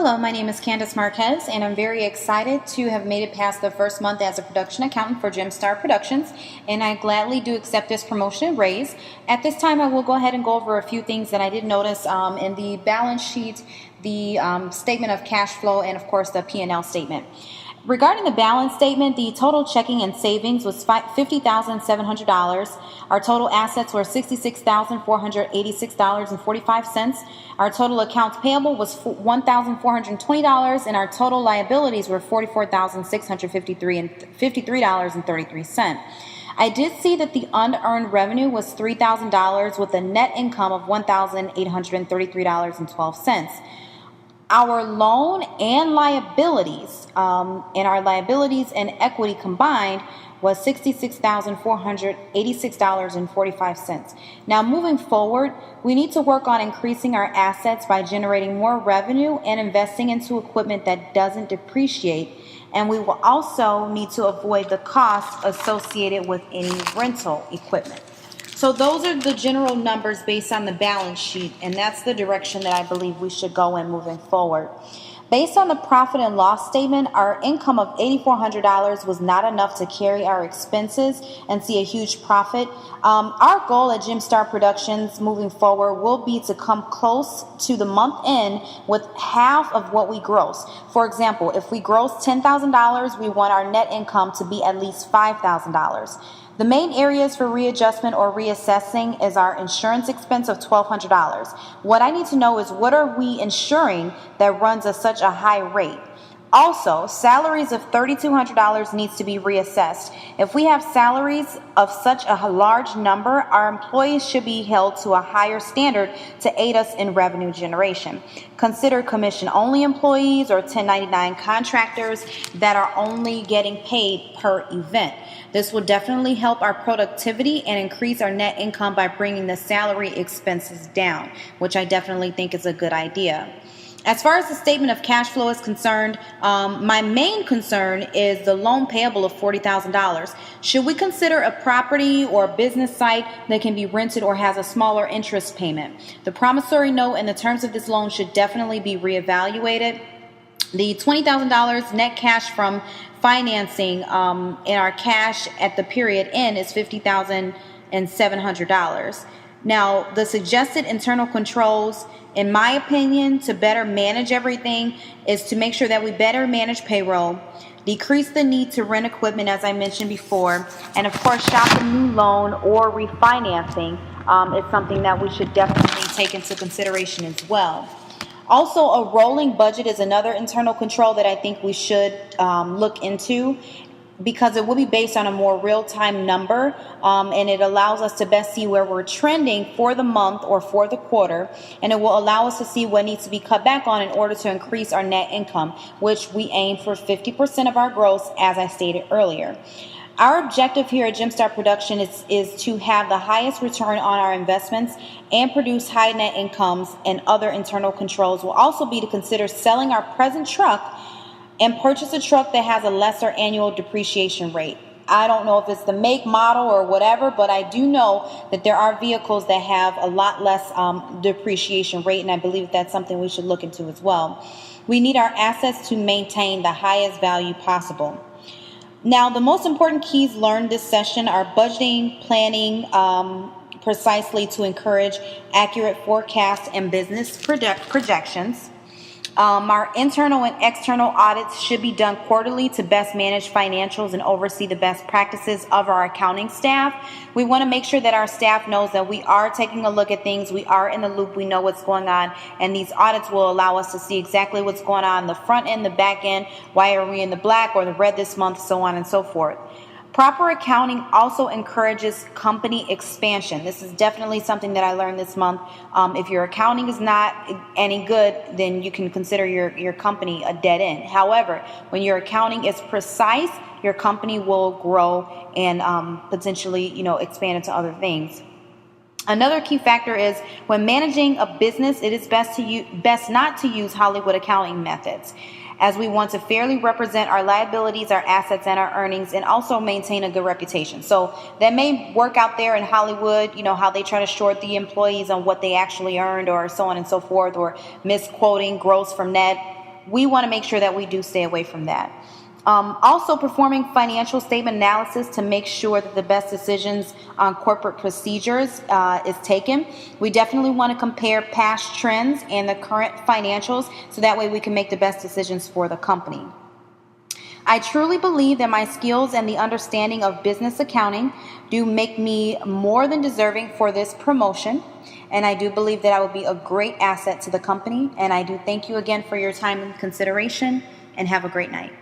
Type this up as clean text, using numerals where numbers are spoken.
Hello, my name is Candace Marquez, and I'm very excited to have made it past the first month as a production accountant for Gemstar Productions, and I gladly do accept this promotion and raise. At this time, I will go ahead and go over a few things that I did notice in the balance sheet, the statement of cash flow, and of course the P&L statement. Regarding the balance statement, the total checking and savings was $50,700. Our total assets were $66,486.45. Our total accounts payable was $1,420, and our total liabilities were $44,653.33. I did see that the unearned revenue was $3,000 with a net income of $1,833.12. Our loan and liabilities, and equity combined was $66,486.45. Now, moving forward, we need to work on increasing our assets by generating more revenue and investing into equipment that doesn't depreciate. And we will also need to avoid the costs associated with any rental equipment. So those are the general numbers based on the balance sheet, and that's the direction that I believe we should go in moving forward. Based on the profit and loss statement, our income of $8,400 was not enough to carry our expenses and see a huge profit. Our goal at Gemstar Productions moving forward will be to come close to the month end with half of what we gross. For example, if we gross $10,000, we want our net income to be at least $5,000. The main areas for readjustment or reassessing is our insurance expense of $1,200. What I need to know is, what are we insuring that runs at such a high rate? Also, salaries of $3,200 needs to be reassessed. If we have salaries of such a large number, our employees should be held to a higher standard to aid us in revenue generation. Consider commission-only employees or 1099 contractors that are only getting paid per event. This will definitely help our productivity and increase our net income by bringing the salary expenses down, which I definitely think is a good idea. As far as the statement of cash flow is concerned, my main concern is the loan payable of $40,000. Should we consider a property or a business site that can be rented or has a smaller interest payment? The promissory note and the terms of this loan should definitely be reevaluated. The $20,000 net cash from financing in our cash at the period end is $50,700. Now, the suggested internal controls, in my opinion, to better manage everything is to make sure that we better manage payroll, decrease the need to rent equipment, as I mentioned before, and of course, shop a new loan or refinancing is something that we should definitely take into consideration as well. Also, a rolling budget is another internal control that I think we should look into, because it will be based on a more real-time number, and it allows us to best see where we're trending for the month or for the quarter, and it will allow us to see what needs to be cut back on in order to increase our net income, which we aim for 50% of our gross, as I stated earlier. Our objective here at Gemstar Production is to have the highest return on our investments and produce high net incomes, and other internal controls will also be to consider selling our present truck and purchase a truck that has a lesser annual depreciation rate. I don't know if it's the make, model, or whatever, but I do know that there are vehicles that have a lot less depreciation rate, and I believe that's something we should look into as well. We need our assets to maintain the highest value possible. Now, the most important keys learned this session are budgeting, planning, precisely to encourage accurate forecasts and business projections. Our internal and external audits should be done quarterly to best manage financials and oversee the best practices of our accounting staff. We want to make sure that our staff knows that we are taking a look at things, we are in the loop, we know what's going on, and these audits will allow us to see exactly what's going on the front end, the back end, why are we in the black or the red this month, so on and so forth. Proper accounting also encourages company expansion. This is definitely something that I learned this month. If your accounting is not any good, then you can consider your company a dead end. However, when your accounting is precise, your company will grow and potentially, expand into other things. Another key factor is, when managing a business, it is best not to use Hollywood accounting methods, as we want to fairly represent our liabilities, our assets, and our earnings, and also maintain a good reputation. So that may work out there in Hollywood, how they try to short the employees on what they actually earned, or so on and so forth, or misquoting gross from net. we want to make sure that we do stay away from that. Also, performing financial statement analysis to make sure that the best decisions on corporate procedures is taken. We definitely want to compare past trends and the current financials so that way we can make the best decisions for the company. I truly believe that my skills and the understanding of business accounting do make me more than deserving for this promotion. And I do believe that I will be a great asset to the company. And I do thank you again for your time and consideration, and have a great night.